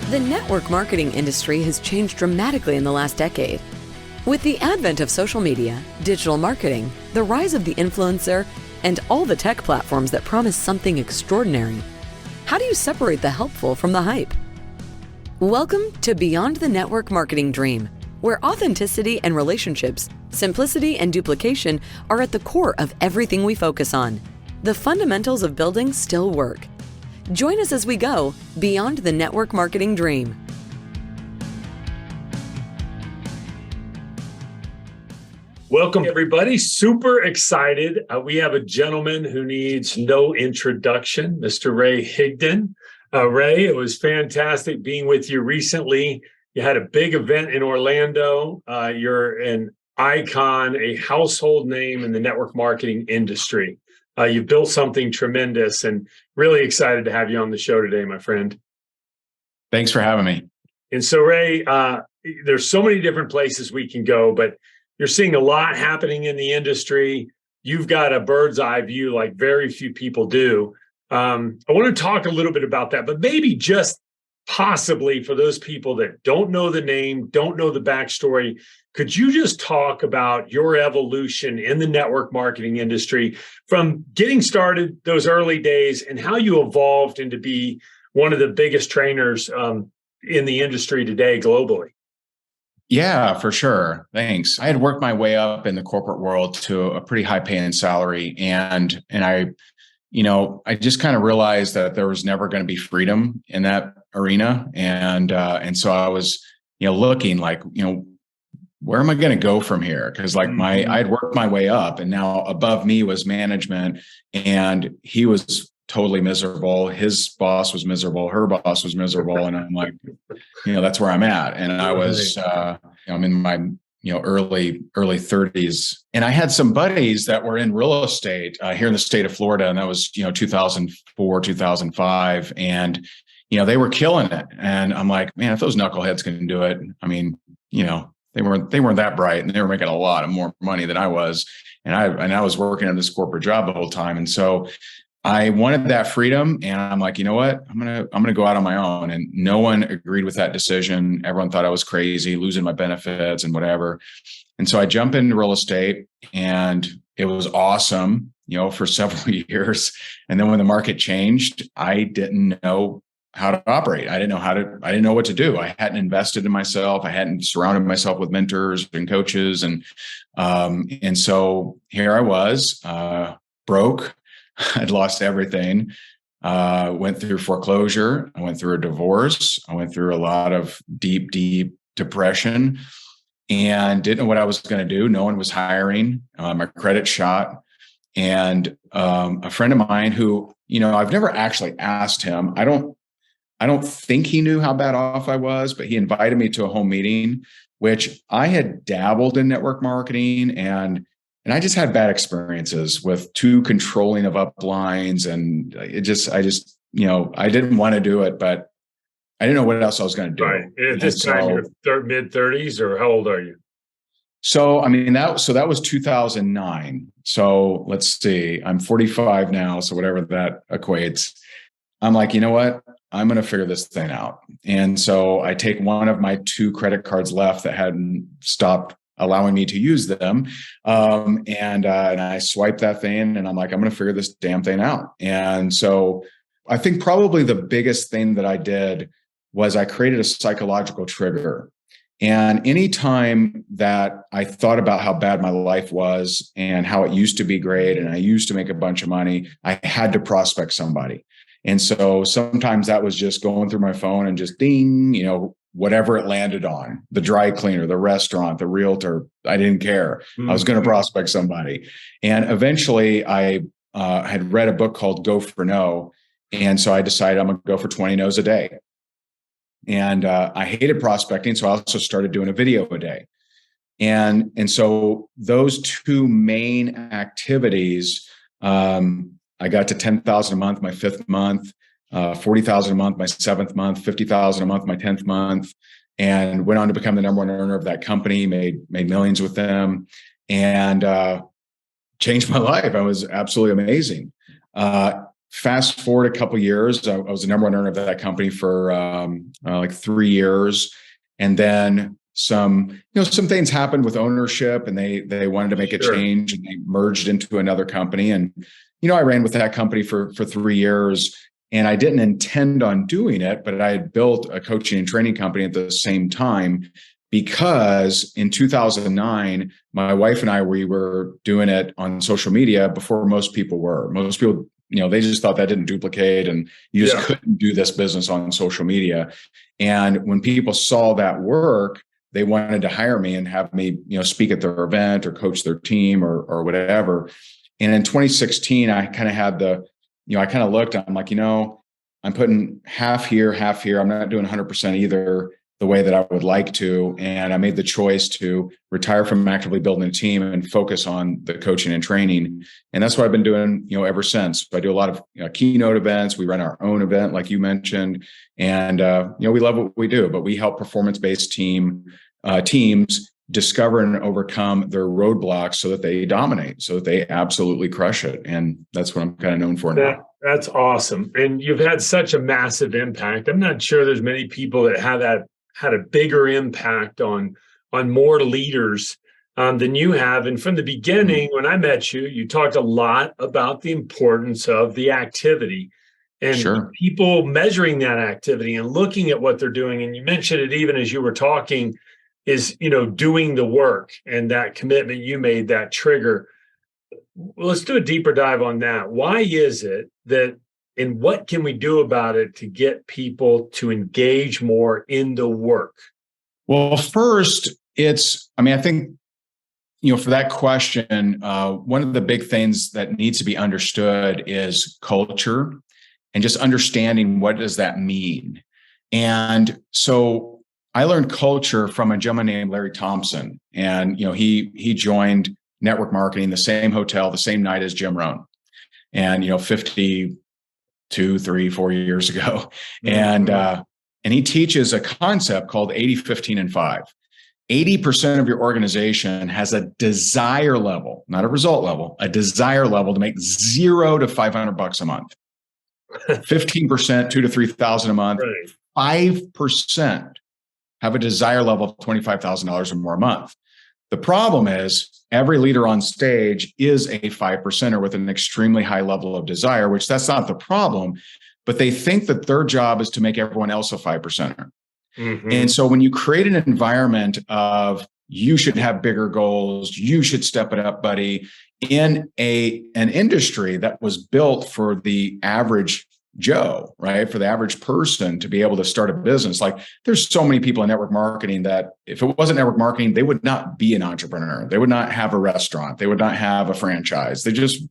The network marketing industry has changed dramatically in the last decade. With the advent of social media, digital marketing, the rise of the influencer, and all the tech platforms that promise something extraordinary, how do you separate the helpful from the hype? Welcome to Beyond the Network Marketing Dream, where authenticity and relationships, simplicity and duplication are at the core of everything we focus on. The fundamentals of building still work. Join us as we go beyond the network marketing dream. Welcome, everybody. Super excited. We have a gentleman who needs no introduction, Mr. Ray Higdon. Ray, it was fantastic being with you recently. You had a big event in Orlando. You're an icon, a household name in the network marketing industry. You've built something tremendous, and really excited to have you on the show today, my friend. Thanks for having me. And so, Ray, there's so many different places we can go, but you're seeing a lot happening in the industry. You've got a bird's eye view like very few people do. I want to talk a little bit about that, but maybe just possibly for those people that don't know the name, don't know the backstory, could you just talk about your evolution in the network marketing industry from getting started those early days and how you evolved into be one of the biggest trainers in the industry today globally? Yeah, for sure. Thanks. I had worked my way up in the corporate world to a pretty high paying salary. And I just kind of realized that there was never going to be freedom in that arena. And so I was, looking like, where am I going to go from here? Because I'd worked my way up, and now above me was management, and he was totally miserable. His boss was miserable. Her boss was miserable. And I'm like, that's where I'm at. And I was, I'm in my, early 30s. And I had some buddies that were in real estate here in the state of Florida. And that was, 2004, 2005. And, they were killing it. And I'm like, man, if those knuckleheads can do it, I mean, they weren't that bright, and they were making a lot of more money than I was. And I was working in this corporate job the whole time. And so I wanted that freedom, and I'm like, you know what? I'm gonna go out on my own. And no one agreed with that decision. Everyone thought I was crazy, losing my benefits and whatever. And so I jumped into real estate, and it was awesome, for several years. And then when the market changed, I didn't know how to operate. I didn't know what to do. I hadn't invested in myself. I hadn't surrounded myself with mentors and coaches. And so here I was, broke. I'd lost everything. Went through foreclosure. I went through a divorce. I went through a lot of deep depression, and didn't know what I was going to do. No one was hiring. My credit shot. And a friend of mine who, I've never actually asked him. I don't think he knew how bad off I was, but he invited me to a home meeting, which I had dabbled in network marketing, and I just had bad experiences with too controlling of uplines. And I didn't want to do it, but I didn't know what else I was going to do. Right. And at this time, you're mid-30s, or how old are you? So, that was 2009. So let's see, I'm 45 now. So whatever that equates, I'm like, you know what? I'm going to figure this thing out. And so I take one of my 2 credit cards left that hadn't stopped allowing me to use them. And I swipe that thing, and I'm like, I'm going to figure this damn thing out. And so I think probably the biggest thing that I did was I created a psychological trigger. And anytime that I thought about how bad my life was and how it used to be great, and I used to make a bunch of money, I had to prospect somebody. And so sometimes that was just going through my phone and just ding, whatever it landed on, the dry cleaner, the restaurant, the realtor, I didn't care. I was going to prospect somebody. And eventually I had read a book called Go for No. And so I decided I'm going to go for 20 no's a day. And I hated prospecting. So I also started doing a video a day. And so those 2 main activities, I got to 10,000 a month, my 5th month, 40,000 a month, my 7th month, 50,000 a month, my 10th month, and went on to become the number 1 earner of that company, made millions with them, and changed my life. It was absolutely amazing. fast forward a couple of years, I was the number one earner of that company for like 3 years. And then some things happened with ownership, and they wanted to make a change, and they merged into another company. And, I ran with that company for 3 years, and I didn't intend on doing it, but I had built a coaching and training company at the same time, because in 2009, my wife and I, we were doing it on social media before most people were. Most people, they just thought that didn't duplicate, and you just couldn't do this business on social media. And when people saw that work, they wanted to hire me and have me, speak at their event or coach their team or whatever. And in 2016, I kind of had I kind of looked, I'm like, I'm putting half here, half here. I'm not doing 100% either the way that I would like to. And I made the choice to retire from actively building a team and focus on the coaching and training. And that's what I've been doing, ever since. I do a lot of keynote events. We run our own event, like you mentioned. And, we love what we do, but we help performance-based teams discover and overcome their roadblocks so that they dominate, so that they absolutely crush it. And that's what I'm kind of known for now. That's awesome. And you've had such a massive impact. I'm not sure there's many people that have had a bigger impact on more leaders than you have. And from the beginning, when I met you, you talked a lot about the importance of the activity and people measuring that activity and looking at what they're doing. And you mentioned it even as you were talking, is, doing the work, and that commitment you made, that trigger. Well, let's do a deeper dive on that. Why is it that, and what can we do about it to get people to engage more in the work? Well, first, I think, for that question, one of the big things that needs to be understood is culture, and just understanding what does that mean. And so I learned culture from a gentleman named Larry Thompson. And, he joined network marketing, the same hotel, the same night as Jim Rohn. And, 52, 3, 4 years ago. And he teaches a concept called 80, 15, and 5. 80% of your organization has a desire level, not a result level, a desire level to make $0 to $500 a month. 15%, $2,000 to $3,000 a month. 5% have a desire level of $25,000 or more a month. The problem is every leader on stage is a 5%er with an extremely high level of desire, which that's not the problem, but they think that their job is to make everyone else a 5%er. And so when you create an environment of you should have bigger goals, you should step it up, buddy, in an industry that was built for the average Joe, right? For the average person to be able to start a business. Like, there's so many people in network marketing that if it wasn't network marketing, they would not be an entrepreneur. They would not have a restaurant. They would not have a franchise. They just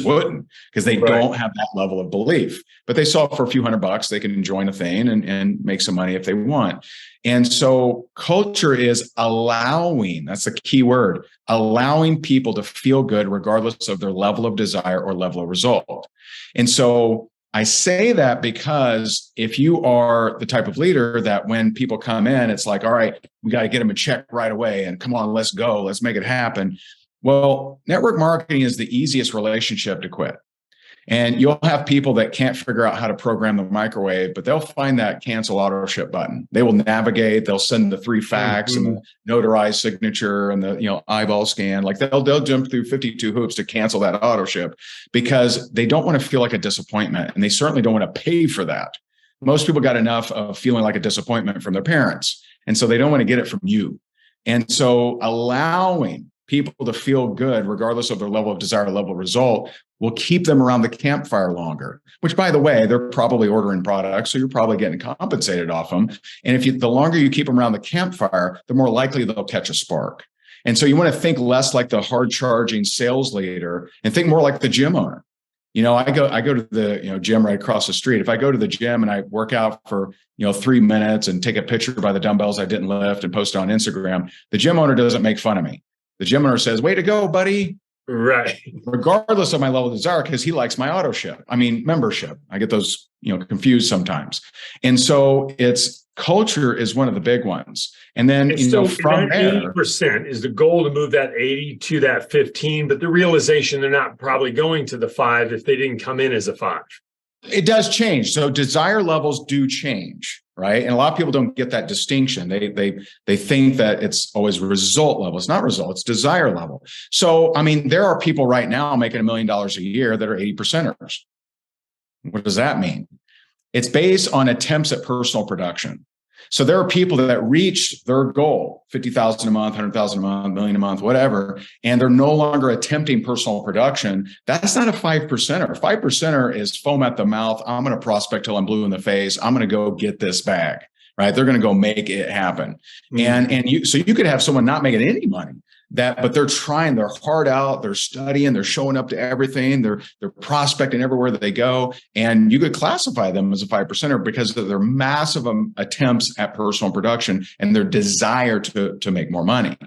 wouldn't, because they don't have that level of belief. But they saw for a few $100, they can join a thing and make some money if they want. And so culture is allowing, that's the key word, allowing people to feel good regardless of their level of desire or level of result. And so I say that because if you are the type of leader that when people come in, it's like, all right, we got to get them a check right away, and come on, let's go, let's make it happen. Well, network marketing is the easiest relationship to quit. And you'll have people that can't figure out how to program the microwave, but they'll find that cancel auto ship button. They will navigate, they'll send the 3 facts and the notarized signature and the eyeball scan. Like they'll jump through 52 hoops to cancel that auto ship, because they don't want to feel like a disappointment, and they certainly don't want to pay for that. Most people got enough of feeling like a disappointment from their parents, and so they don't want to get it from you. And so allowing people to feel good regardless of their level of desire, level of result, will keep them around the campfire longer, which, by the way, they're probably ordering products, so you're probably getting compensated off them. And the longer you keep them around the campfire, the more likely they'll catch a spark. And so you want to think less like the hard charging sales leader and think more like the gym owner. I go to the gym right across the street. If I go to the gym and I work out for 3 minutes and take a picture by the dumbbells I didn't lift and post it on Instagram, the gym owner doesn't make fun of me. The gym owner says, "Way to go, buddy." Right. Regardless of my level of desire, because he likes my membership. I get those, confused sometimes. And so it's culture is one of the big ones. And then, And so from that there, 80% is the goal, to move that 80 to that 15, but the realization they're not probably going to the 5 if they didn't come in as a 5. it does change. So desire levels do change, right? And a lot of people don't get that distinction. They think that it's always result level. It's not result, it's desire level. So, I mean, there are people right now making $1 million a year that are 80%ers. What does that mean? It's based on attempts at personal production. So there are people that reach their goal, 50,000 a month, 100,000 a month, $1 million a month, whatever, and they're no longer attempting personal production. That's not a 5%er. 5%er is foam at the mouth. I'm going to prospect till I'm blue in the face. I'm going to go get this bag, right? They're going to go make it happen. Mm-hmm. So you could have someone not making any money, but they're trying their heart out, they're studying, they're showing up to everything, they're prospecting everywhere that they go. And you could classify them as a 5%er because of their massive attempts at personal production and their desire to make more money.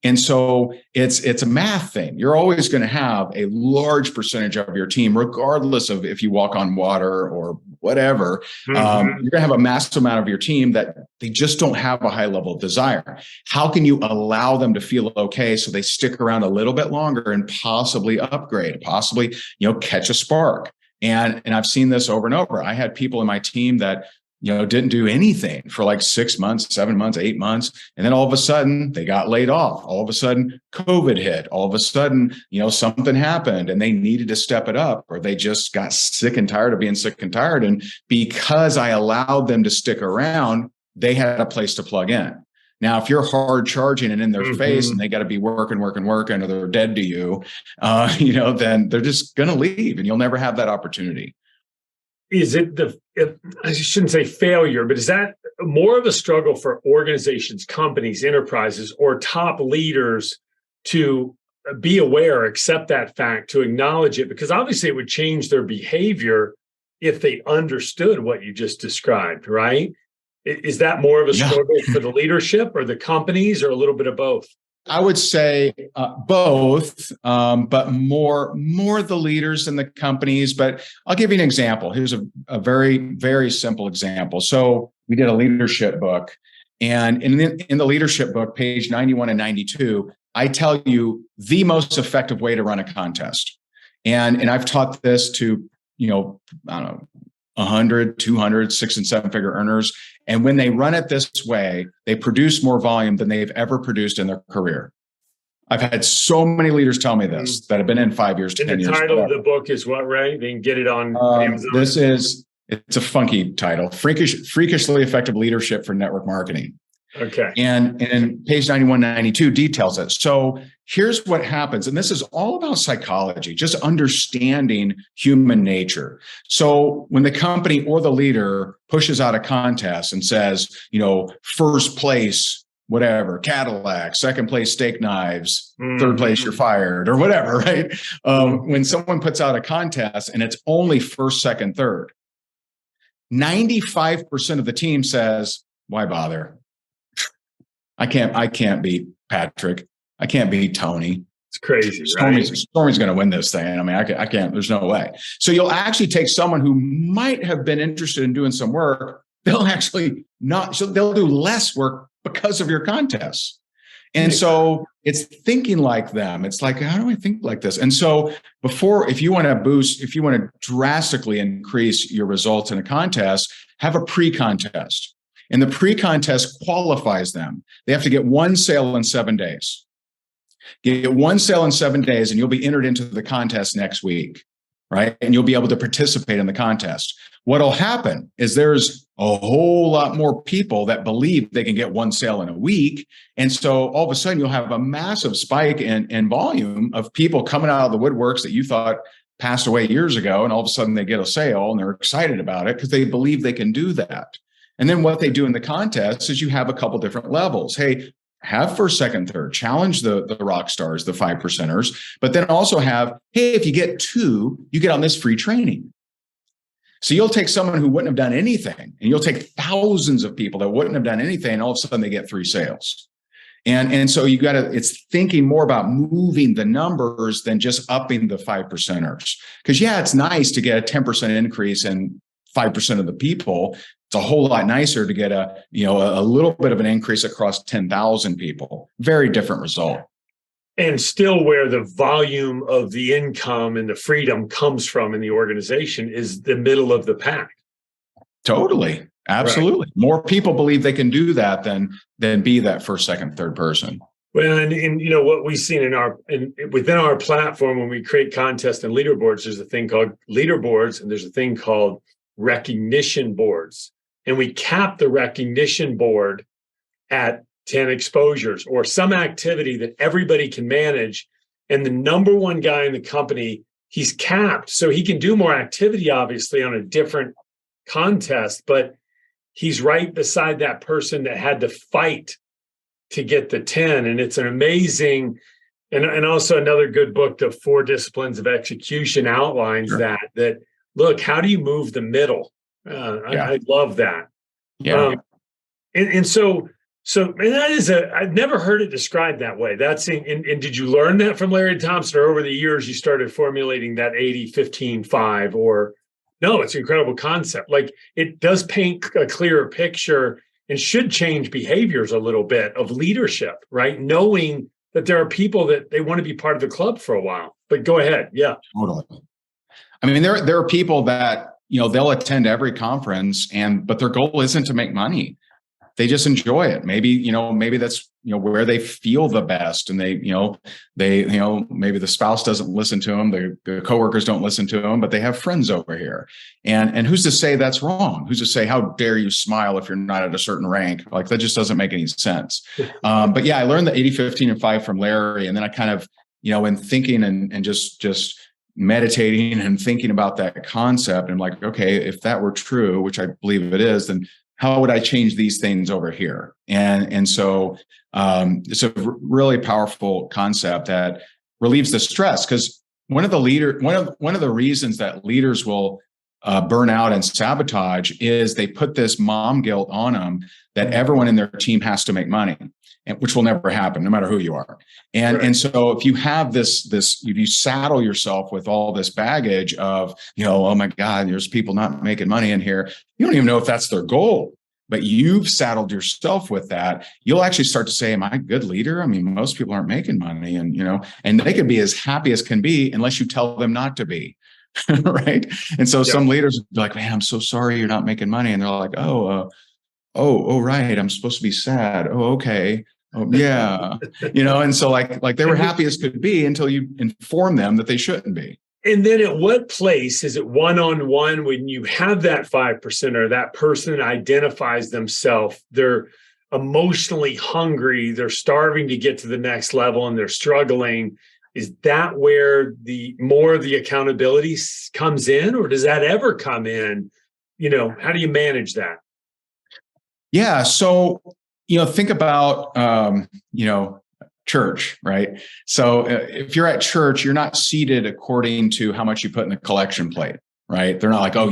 And so it's a math thing. You're always going to have a large percentage of your team, regardless of if you walk on water or whatever. Mm-hmm. You're going to have a massive amount of your team that they just don't have a high level of desire. How can you allow them to feel okay so they stick around a little bit longer and possibly upgrade, possibly, catch a spark? And I've seen this over and over. I had people in my team that didn't do anything for like 6 months, 7 months, 8 months. And then all of a sudden they got laid off. All of a sudden COVID hit. All of a sudden, something happened and they needed to step it up, or they just got sick and tired of being sick and tired. And because I allowed them to stick around, they had a place to plug in. Now, if you're hard charging and in their face and they got to be working, or they're dead to you, then they're just going to leave and you'll never have that opportunity. Is it I shouldn't say failure, but is that more of a struggle for organizations, companies, enterprises, or top leaders to be aware, accept that fact, to acknowledge it? Because obviously it would change their behavior if they understood what you just described, right? Is that more of a struggle for the leadership or the companies, or a little bit of both? I would say both, but more the leaders than the companies. But I'll give you an example. Here's a very, very simple example. So we did a leadership book, and in the leadership book, page 91 and 92, I tell you the most effective way to run a contest. And I've taught this to, I don't know, 100, 200, 6 and 7 figure earners. And when they run it this way, they produce more volume than they've ever produced in their career. I've had so many leaders tell me this that have been in 5 years, 10 years. And the title of the book is what, Ray? They can get it on Amazon. It's a funky title, Freakishly Effective Leadership for Network Marketing. Okay. And page 91, 92 details it. So here's what happens. And this is all about psychology, just understanding human nature. So when the company or the leader pushes out a contest and says, first place, whatever, Cadillac, second place, steak knives, third place, you're fired, or whatever, right? When someone puts out a contest and it's only first, second, third, 95% of the team says, why bother? I can't beat Patrick. I can't beat Tony. It's crazy, right? Stormy's going to win this thing. I mean, I can't, there's no way. So you'll actually take someone who might have been interested in doing some work. They'll actually they'll do less work because of your contests. And so it's thinking like them. It's like, how do I think like this? And so if you want to drastically increase your results in a contest, have a pre-contest. And the pre-contest qualifies them. They have to get one sale in 7 days. Get one sale in 7 days, and you'll be entered into the contest next week, right? And you'll be able to participate in the contest. What'll happen is there's a whole lot more people that believe they can get one sale in a week. And so all of a sudden, you'll have a massive spike in volume of people coming out of the woodworks that you thought passed away years ago. And all of a sudden, they get a sale, and they're excited about it because they believe they can do that. And then what they do in the contest is you have a couple different levels. Hey, have first, second, third, challenge the rock stars, the 5%ers, but then also have, hey, if you get 2, you get on this free training. So you'll take someone who wouldn't have done anything, and you'll take thousands of people that wouldn't have done anything, and all of a sudden they get 3 sales. And so it's thinking more about moving the numbers than just upping the 5%ers. Because it's nice to get a 10% increase in 5% of the people. It's a whole lot nicer to get a little bit of an increase across 10,000 people. Very different result. And still where the volume of the income and the freedom comes from in the organization is the middle of the pack. Totally. Absolutely. Right. More people believe they can do that than be that first, second, third person. Well, and what we've seen within our platform, when we create contests and leaderboards, there's a thing called leaderboards and there's a thing called recognition boards. And we cap the recognition board at 10 exposures or some activity that everybody can manage. And the number one guy in the company, he's capped. So he can do more activity, obviously, on a different contest, but he's right beside that person that had to fight to get the 10. And it's an amazing, and also another good book, The 4 Disciplines of Execution, outlines that look, how do you move the middle? I love that. Yeah. And so that is I've never heard it described that way. And did you learn that from Larry Thompson, or over the years you started formulating that 80-15-5, or no, it's an incredible concept. Like, it does paint a clearer picture and should change behaviors a little bit of leadership, right? Knowing that there are people that they want to be part of the club for a while. But go ahead. Yeah. Totally. I mean, there are people that, they'll attend every conference but their goal isn't to make money. They just enjoy it. Maybe that's, where they feel the best, and maybe the spouse doesn't listen to them. The coworkers don't listen to them, but they have friends over here. And who's to say that's wrong? Who's to say, how dare you smile if you're not at a certain rank? Like, that just doesn't make any sense. But yeah, I learned the 80-15-5 from Larry. And then I kind of, in thinking and just meditating and thinking about that concept, and like, okay, if that were true, which I believe it is, then how would I change these things over here? And so it's a really powerful concept that relieves the stress, because one of the reasons that leaders will burn out and sabotage is they put this mom guilt on them that everyone in their team has to make money, which will never happen, no matter who you are. And so if you have if you saddle yourself with all this baggage of, oh my God, there's people not making money in here, you don't even know if that's their goal, but you've saddled yourself with that, you'll actually start to say, am I a good leader? I mean, most people aren't making money, and they could be as happy as can be unless you tell them not to be. Right. And so some leaders will be like, man, I'm so sorry you're not making money. And they're like, oh, right. I'm supposed to be sad. Oh, okay. Oh, yeah. And so like they were happy as could be until you inform them that they shouldn't be. And then at what place is it one-on-one when you have that 5% or that person identifies themselves, they're emotionally hungry, they're starving to get to the next level and they're struggling? Is that where the more of the accountability comes in, or does that ever come in? How do you manage that? Yeah. So, think about, church, right? So if you're at church, you're not seated according to how much you put in the collection plate, right? They're not like, oh,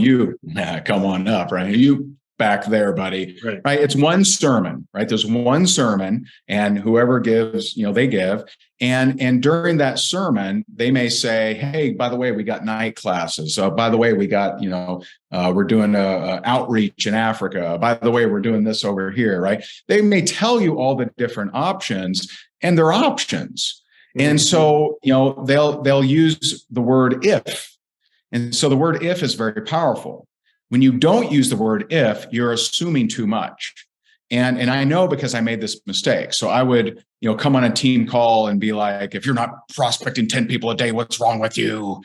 come on up, right? You back there, buddy, right? It's one sermon, right? There's one sermon, and whoever gives, they give. And during that sermon, they may say, hey, by the way, we got night classes. By the way, we got, we're doing a outreach in Africa. By the way, we're doing this over here, right? They may tell you all the different options, and they're options. And so, they'll use the word if. And so the word if is very powerful. When you don't use the word if, you're assuming too much. And I know, because I made this mistake. So I would, come on a team call and be like, if you're not prospecting 10 people a day, what's wrong with you?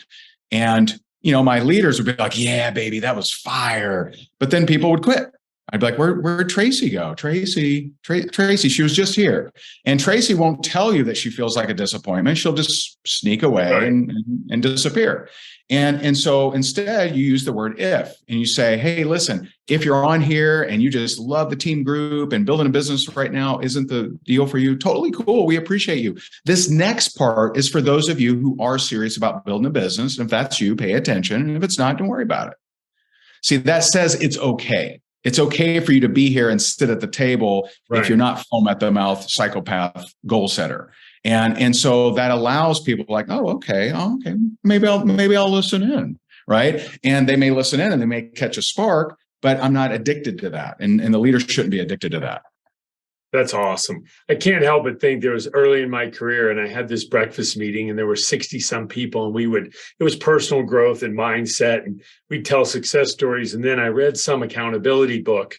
And, my leaders would be like, yeah, baby, that was fire. But then people would quit. I'd be like, where'd Tracy go? Tracy, she was just here. And Tracy won't tell you that she feels like a disappointment. She'll just sneak away and disappear. And so instead you use the word if, and you say, hey, listen, if you're on here and you just love the team group and building a business right now isn't the deal for you, totally cool. We appreciate you. This next part is for those of you who are serious about building a business. And if that's you, pay attention. And if it's not, don't worry about it. See, that says it's okay. It's okay for you to be here and sit at the table if you're not foam at the mouth, psychopath, goal setter. And so that allows people like, okay, maybe I'll listen in, right? And they may listen in and they may catch a spark, but I'm not addicted to that. And the leader shouldn't be addicted to that. That's awesome. I can't help but think there was early in my career, and I had this breakfast meeting, and there were 60 some people, and it was personal growth and mindset, and we'd tell success stories. And then I read some accountability book,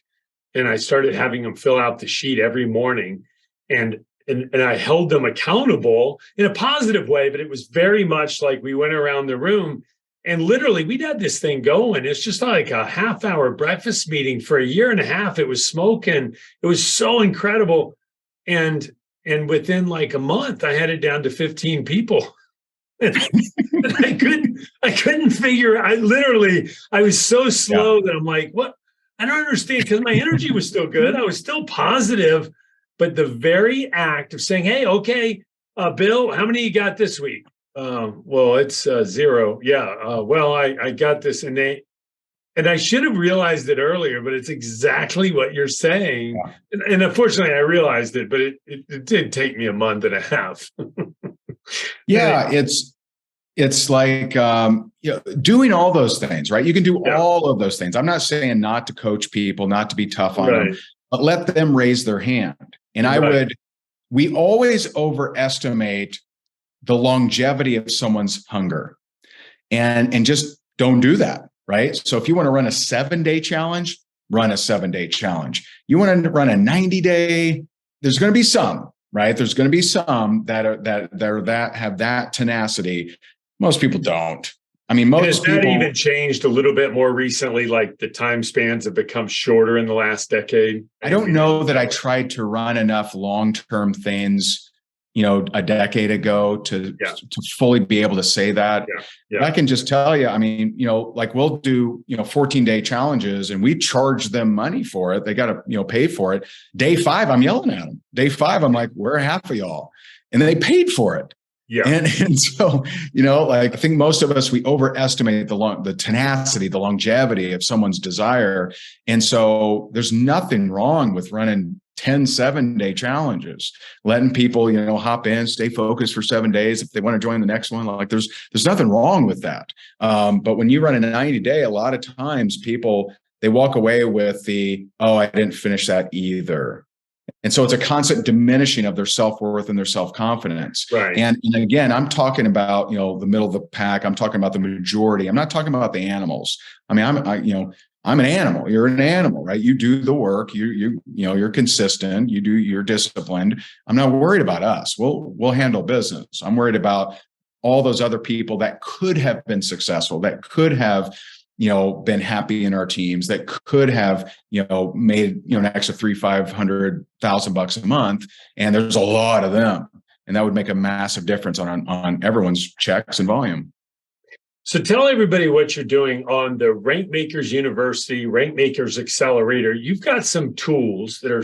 and I started having them fill out the sheet every morning, and I held them accountable in a positive way, but it was very much like we went around the room and literally we'd had this thing going. It's just like a half-hour breakfast meeting for a year and a half. It was smoking. It was so incredible. And within like a month, I had it down to 15 people. And I couldn't figure. I was so slow that I'm like, what? I don't understand, because my energy was still good. I was still positive. But the very act of saying, hey, okay, Bill, how many you got this week? Well, it's 0. Yeah. Well, I got this. And I should have realized it earlier, but it's exactly what you're saying. Yeah. And unfortunately, I realized it, but it did take me a month and a half. Yeah, it's like doing all those things, right? You can do all of those things. I'm not saying not to coach people, not to be tough on them, but let them raise their hand. And we always overestimate the longevity of someone's hunger, and just don't do that, right? So if you want to run a 7-day challenge, run a 7-day challenge. You want to run a 90-day, there's going to be some, right? There's going to be some that have that tenacity. Most people don't. I mean, most people. Has that even changed a little bit more recently? Like the time spans have become shorter in the last decade? I don't know that I tried to run enough long-term things, a decade ago to fully be able to say that. I can just tell you, I mean, like we'll do, 14-day challenges and we charge them money for it. They got to, pay for it. Day 5, I'm yelling at them. Day 5, I'm like, where are half of y'all? And they paid for it. Yeah. And so, like I think most of us, we overestimate the tenacity, the longevity of someone's desire. And so there's nothing wrong with running 10 7-day challenges, letting people, hop in, stay focused for 7 days. If they want to join the next one, like there's nothing wrong with that. But when you run a 90-day, a lot of times people, they walk away with I didn't finish that either. And so it's a constant diminishing of their self-worth and their self-confidence. Right. And again, I'm talking about, the middle of the pack. I'm talking about the majority. I'm not talking about the animals. I mean, I'm an animal. You're an animal, right? You do the work. You're consistent. You're disciplined. I'm not worried about us. We'll handle business. I'm worried about all those other people that could have been successful, that could have, been happy in our teams, that could have, made, an extra $300,000-$500,000 a month. And there's a lot of them. And that would make a massive difference on everyone's checks and volume. So tell everybody what you're doing on the Rankmakers University, Rankmakers Accelerator. You've got some tools that are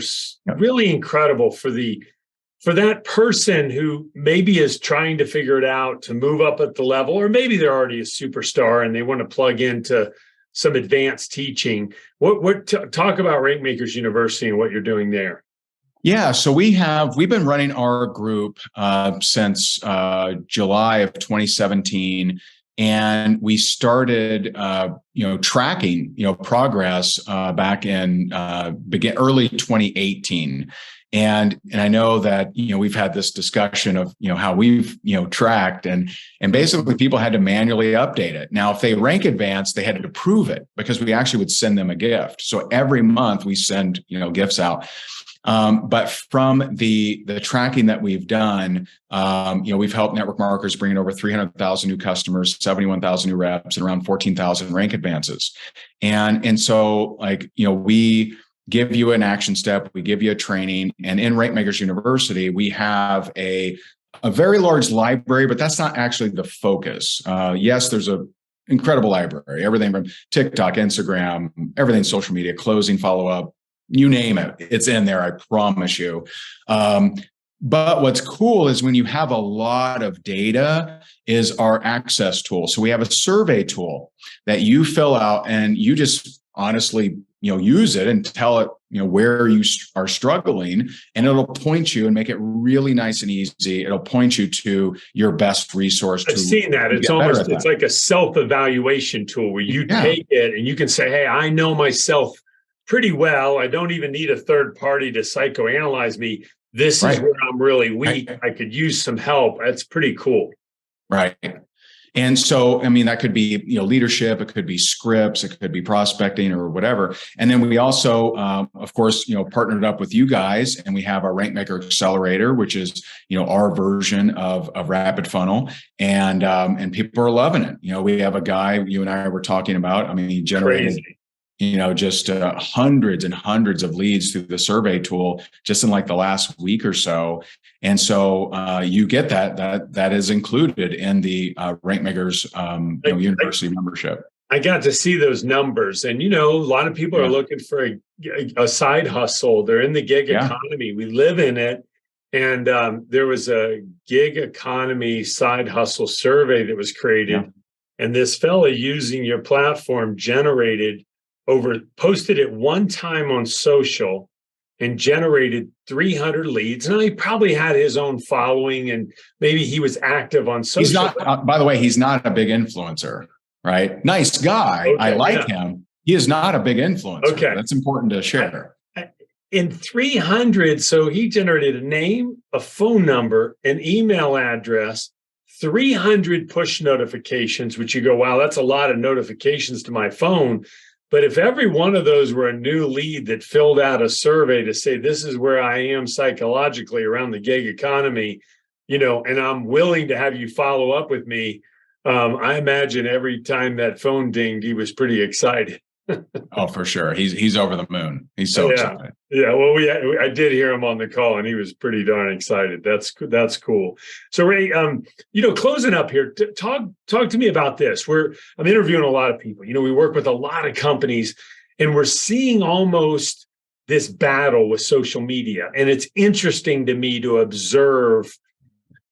really incredible for that person who maybe is trying to figure it out to move up at the level, or maybe they're already a superstar and they want to plug into some advanced teaching. Talk about Rankmakers University and what you're doing there. Yeah, so we've been running our group since July of 2017. And we started, tracking, progress back in early 2018. And I know that, we've had this discussion of, how we've, tracked and basically people had to manually update it. Now, if they rank advanced, they had to prove it because we actually would send them a gift. So every month we send, gifts out. But from the tracking that we've done, we've helped network marketers bring in over 300,000 new customers, 71,000 new reps, and around 14,000 rank advances. And so we give you an action step, we give you a training, and in Rankmakers University, we have a very large library, but that's not actually the focus. Yes, there's a incredible library, everything from TikTok, Instagram, everything social media, closing, follow-up, you name it, it's in there, I promise you. But what's cool is when you have a lot of data is our access tool. So we have a survey tool that you fill out and you just honestly use it and tell it, where you are struggling, and it'll point you and make it really nice and easy. It'll point you to your best resource. I've seen that. It's like a self-evaluation tool where you take it and you can say, hey, I know myself pretty well. I don't even need a third party to psychoanalyze me. This is where I'm really weak. I could use some help. That's pretty cool. Right. And so, I mean, that could be, leadership, it could be scripts, it could be prospecting or whatever. And then we also, of course, partnered up with you guys, and we have our RankMaker Accelerator, which is, our version of RapidFunnel, and people are loving it. We have a guy you and I were talking about. I mean, he generated, just hundreds and hundreds of leads through the survey tool just in like the last week or so. And so you get that is included in the RankMakers university membership. I got to see those numbers, and a lot of people are looking for a side hustle. They're in the gig economy. We live in it, and there was a gig economy side hustle survey that was created, and this fella using your platform posted it one time on social and generated 300 leads. And he probably had his own following, and maybe he was active on social. He's not, by the way, he's not a big influencer, right? Nice guy. I like him. He is not a big influencer. Okay. That's important to share. In 300, so he generated a name, a phone number, an email address, 300 push notifications, which you go, wow, that's a lot of notifications to my phone. But if every one of those were a new lead that filled out a survey to say, this is where I am psychologically around the gig economy, and I'm willing to have you follow up with me, I imagine every time that phone dinged, he was pretty excited. Oh, for sure. He's over the moon. He's so excited. Yeah. Well, I did hear him on the call, and he was pretty darn excited. That's cool. So Ray, closing up here, talk to me about this. I'm interviewing a lot of people. We work with a lot of companies, and we're seeing almost this battle with social media. And it's interesting to me to observe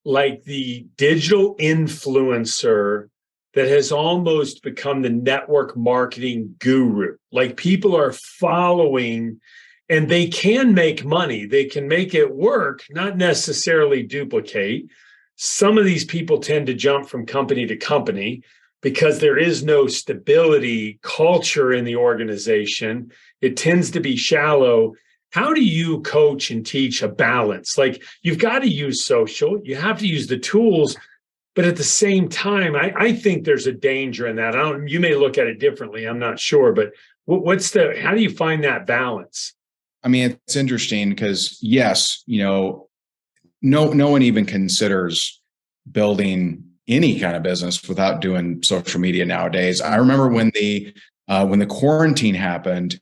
like the digital influencer that has almost become the network marketing guru. Like people are following, and they can make money. They can make it work, not necessarily duplicate. Some of these people tend to jump from company to company because there is no stability culture in the organization. It tends to be shallow. How do you coach and teach a balance? Like, you've got to use social, you have to use the tools, but at the same time, I think there's a danger in that. You may look at it differently. I'm not sure, but how do you find that balance? I mean, it's interesting because yes, no one even considers building any kind of business without doing social media nowadays. I remember when the quarantine happened,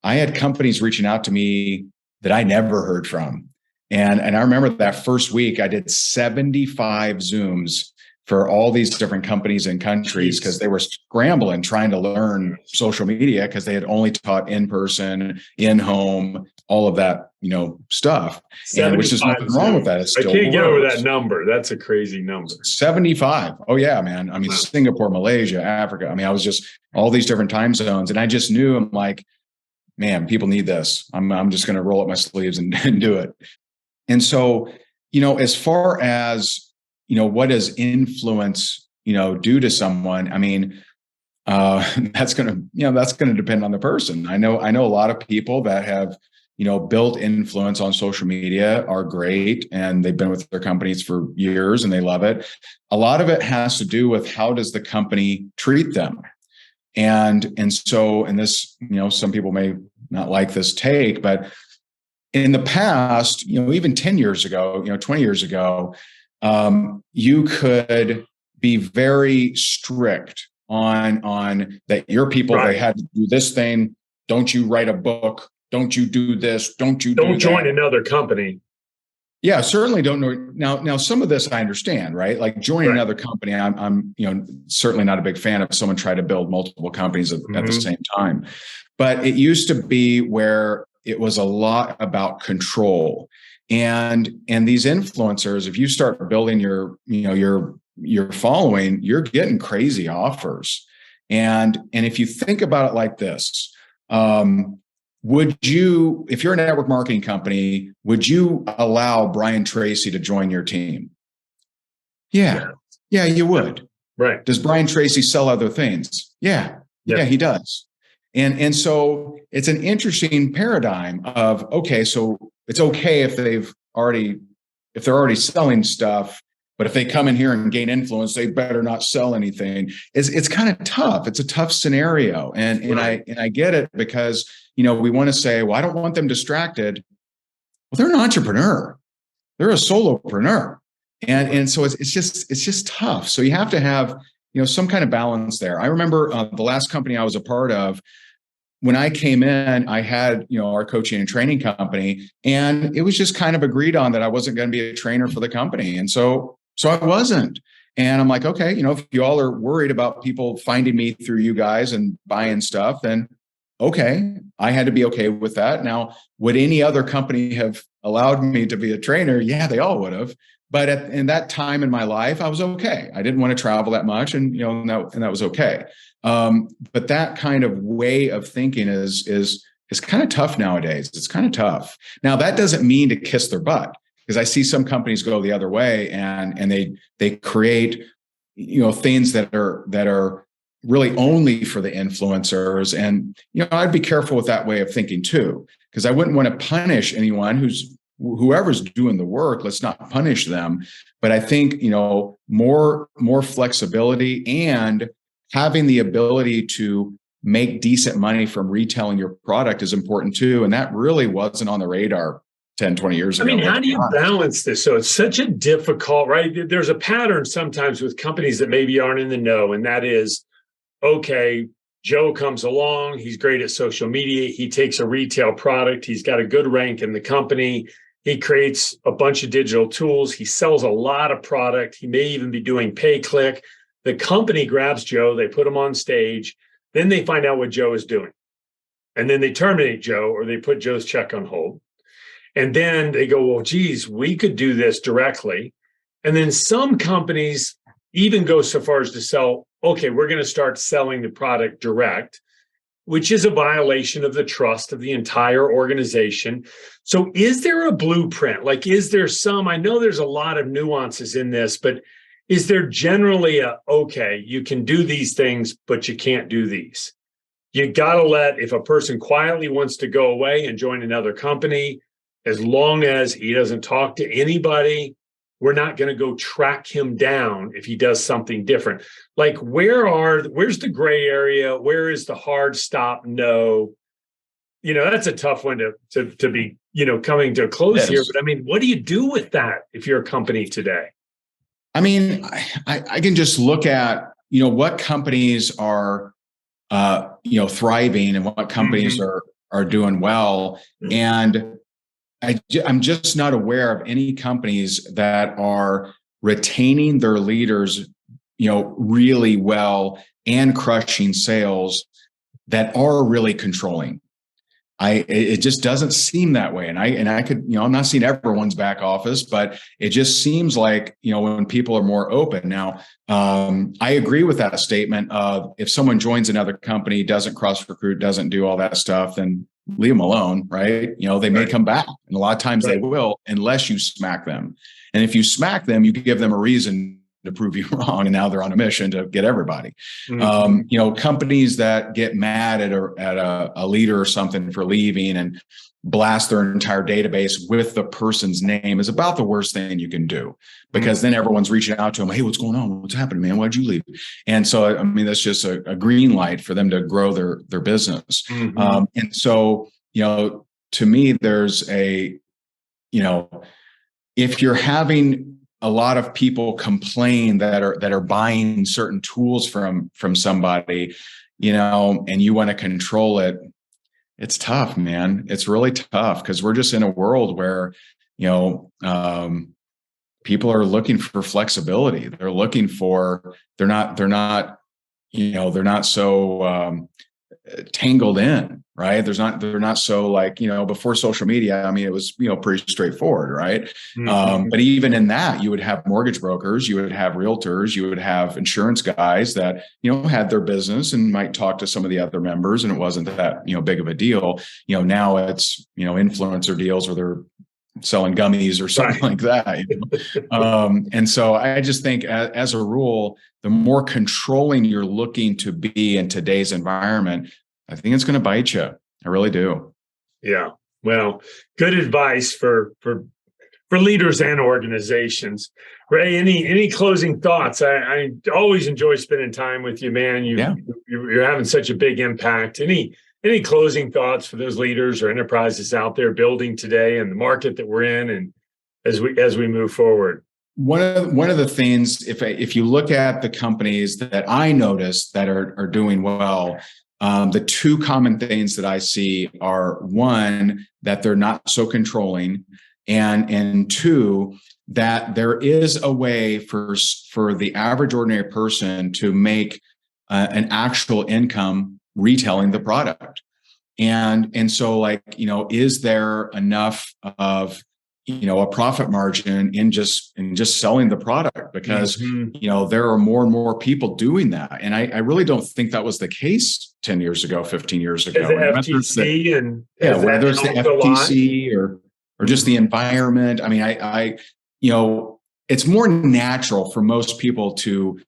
I had companies reaching out to me that I never heard from. And I remember that first week I did 75 Zooms for all these different companies and countries because they were scrambling, trying to learn social media because they had only taught in person, in home, all of that, stuff. And which is nothing wrong with that. I can't get over that number. That's a crazy number. 75. Oh yeah, man. I mean, Singapore, Malaysia, Africa. I mean, I was just all these different time zones, and I just knew, I'm like, man, people need this. I'm just going to roll up my sleeves and do it. And so, as far as, what does influence, do to someone? I mean, that's going to depend on the person. I know a lot of people that have, built influence on social media are great, and they've been with their companies for years and they love it. A lot of it has to do with how does the company treat them. And so, and this, some people may not like this take, but in the past, even 10 years ago, 20 years ago, you could be very strict on that your people, they had to do this thing. Don't you write a book? Don't you do this? Don't join another company. Yeah, certainly don't know. Now, some of this I understand, right? Like joining another company, I'm certainly not a big fan of someone trying to build multiple companies at the same time. But it used to be where it was a lot about control. And these influencers, if you start building your following, you're getting crazy offers. And if you think about it like this, Would you, if you're a network marketing company, would you allow Brian Tracy to join your team? Yeah, you would. Right. Does Brian Tracy sell other things? Yeah, he does. And so it's an interesting paradigm of, okay, so it's okay if they're already selling stuff, but if they come in here and gain influence, they better not sell anything. It's kind of tough. It's a tough scenario. And I get it, because, we want to say, well, I don't want them distracted. Well, they're an entrepreneur. They're a solopreneur. And so it's just tough. So you have to have, some kind of balance there. I remember the last company I was a part of, when I came in, I had, our coaching and training company, and it was just kind of agreed on that I wasn't going to be a trainer for the company. And so I wasn't. And I'm like, okay, if you all are worried about people finding me through you guys and buying stuff, then okay, I had to be okay with that. Now, would any other company have allowed me to be a trainer? Yeah, they all would have. But in that time in my life, I was okay. I didn't want to travel that much, and that was okay. But that kind of way of thinking is kind of tough nowadays. It's kind of tough. Now, that doesn't mean to kiss their butt, because I see some companies go the other way, and they create things that are really only for the influencers. And I'd be careful with that way of thinking too, because I wouldn't want to punish anyone whoever's doing the work. Let's not punish them. But I think, more flexibility and having the ability to make decent money from retailing your product is important too. And that really wasn't on the radar 10, 20 years ago. I mean, how do you balance this? So it's such a difficult, right? There's a pattern sometimes with companies that maybe aren't in the know. And that is, okay, Joe comes along. He's great at social media. He takes a retail product. He's got a good rank in the company. He creates a bunch of digital tools. He sells a lot of product. He may even be doing pay-click. The company grabs Joe. They put him on stage. Then they find out what Joe is doing. And then they terminate Joe, or they put Joe's check on hold. And then they go, well, geez, we could do this directly. And then some companies even go so far as to sell, okay, we're going to start selling the product direct, which is a violation of the trust of the entire organization. So is there a blueprint? Like, is there I know there's a lot of nuances in this, but is there generally okay, you can do these things, but you can't do these? You got to if a person quietly wants to go away and join another company, as long as he doesn't talk to anybody, we're not going to go track him down if he does something different. Like, where's the gray area? Where is the hard stop? No, that's a tough one to be, coming to a close here. But I mean, what do you do with that if you're a company today? I mean, I can just look at, what companies are, thriving and what companies are doing well. And I'm just not aware of any companies that are retaining their leaders, really well and crushing sales that are really controlling. It just doesn't seem that way. And I could, I'm not seeing everyone's back office, but it just seems like, when people are more open. Now, I agree with that statement of, if someone joins another company, doesn't cross recruit, doesn't do all that stuff, then leave them alone, right? They may come back, and a lot of times they will, unless you smack them. And if you smack them, you give them a reason to prove you wrong, and now they're on a mission to get everybody. Companies that get mad at a leader or something for leaving and blast their entire database with the person's name is about the worst thing you can do, because then everyone's reaching out to them. Hey, what's going on? What's happening, man? Why'd you leave? And so, I mean, that's just a green light for them to grow their business. And so, to me, there's if you're having a lot of people complain that are buying certain tools from somebody, and you want to control it, it's tough, man. It's really tough, because we're just in a world where, people are looking for flexibility. They're not so, tangled in, right? They're not so like, before social media, I mean, it was, pretty straightforward, right? Mm-hmm. But even in that, you would have mortgage brokers, you would have realtors, you would have insurance guys that, had their business and might talk to some of the other members, and it wasn't that, big of a deal. Now it's, influencer deals where they're selling gummies or something like that. And so I just think as a rule, the more controlling you're looking to be in today's environment, I think it's going to bite you. I really do. Yeah. Well, good advice for leaders and organizations. Ray, any closing thoughts? I always enjoy spending time with you, man. You're having such a big impact. Any closing thoughts for those leaders or enterprises out there building today and the market that we're in, and as we move forward? One of the things, if you look at the companies that I notice that are doing well, the two common things that I see are, one, that they're not so controlling, and two, that there is a way for the average ordinary person to make an actual income retailing the product. And so, like, is there enough of a profit margin in just selling the product? Because there are more and more people doing that, and I really don't think that was the case 10 years ago, 15 years ago. Whether it's the FTC or just the environment. I mean, I it's more natural for most people to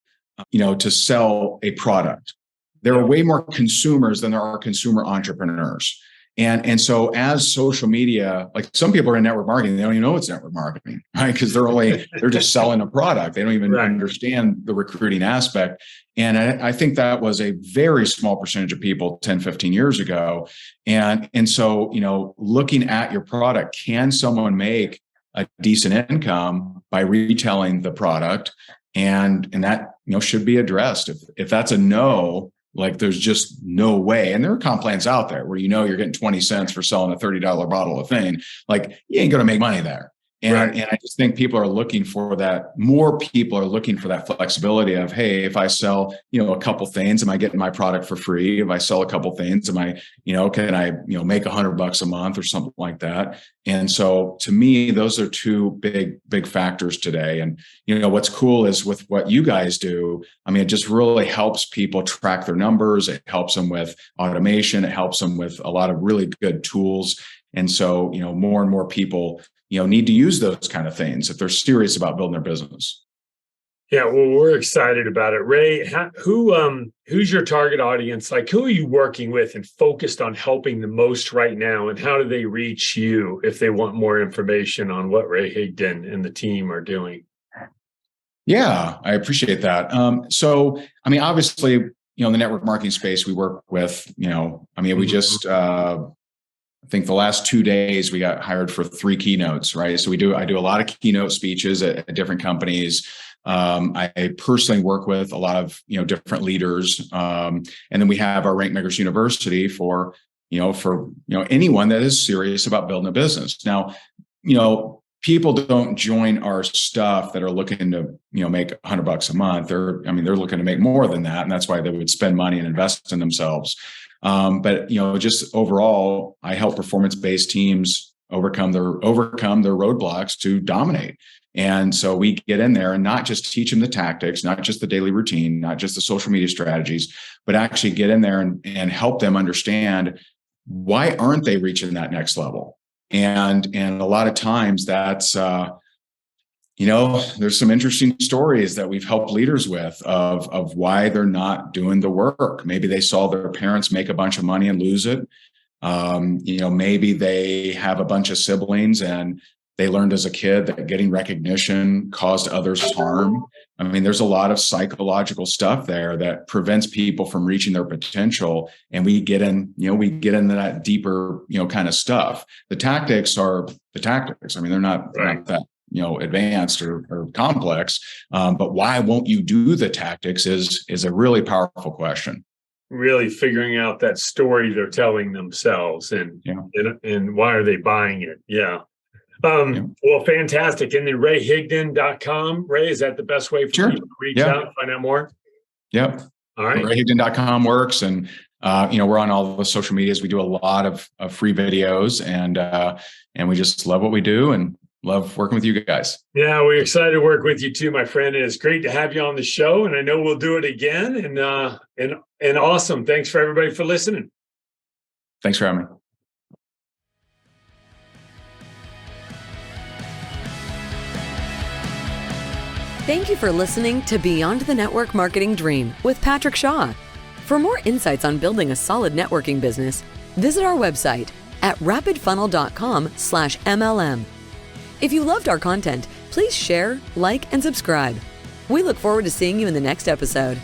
sell a product. There are way more consumers than there are consumer entrepreneurs. And so as social media, like, some people are in network marketing, they don't even know it's network marketing, right? Because they're just selling a product. They don't even understand the recruiting aspect. And I think that was a very small percentage of people 10, 15 years ago. And so, looking at your product, can someone make a decent income by retailing the product? And that, should be addressed. If that's a no, like, there's just no way. And there are comp plans out there where you're getting 20 cents for selling a $30 bottle of thing. Like, you ain't going to make money there. And I just think people are looking for that. More people are looking for that flexibility of, hey, if I sell, a couple things, am I getting my product for free? If I sell a couple things, am I, can I, make $100 a month or something like that? And so, to me, those are two big factors today. And, what's cool is with what you guys do, I mean, it just really helps people track their numbers. It helps them with automation. It helps them with a lot of really good tools. And so, more and more people, need to use those kind of things if they're serious about building their business. Yeah, well, we're excited about it. Ray, who's your target audience? Like, who are you working with and focused on helping the most right now? And how do they reach you if they want more information on what Ray Higdon and the team are doing? Yeah, I appreciate that. So, I mean, obviously, in the network marketing space, we work with, we just, I think the last 2 days we got hired for 3 keynotes, right? So I do a lot of keynote speeches at different companies. I personally work with a lot of, different leaders. And then we have our Rank Makers University for anyone that is serious about building a business. Now, people don't join our stuff that are looking to, make $100 a month. They're looking to make more than that. And that's why they would spend money and invest in themselves. But just overall, I help performance-based teams overcome their roadblocks to dominate. And so we get in there and not just teach them the tactics, not just the daily routine, not just the social media strategies, but actually get in there and help them understand, why aren't they reaching that next level? And a lot of times that's there's some interesting stories that we've helped leaders with of why they're not doing the work. Maybe they saw their parents make a bunch of money and lose it. Maybe they have a bunch of siblings and they learned as a kid that getting recognition caused others harm. I mean, there's a lot of psychological stuff there that prevents people from reaching their potential. And we get into that deeper, kind of stuff. The tactics are the tactics. I mean, they're not that advanced or complex, but why won't you do the tactics is a really powerful question. Really figuring out that story they're telling themselves and why are they buying it? Yeah. Well, fantastic. And then RayHigdon.com. Ray, is that the best way for people to reach out and find out more? Yep. All right. RayHigdon.com works. And We're on all the social medias. We do a lot of free videos, and we just love what we do and love working with you guys. Yeah, we're excited to work with you too, my friend. It's great to have you on the show, and I know we'll do it again. And awesome. Thanks for everybody for listening. Thanks for having me. Thank you for listening to Beyond the Network Marketing Dream with Patrick Shaw. For more insights on building a solid networking business, visit our website at rapidfunnel.com/MLM. If you loved our content, please share, like, and subscribe. We look forward to seeing you in the next episode.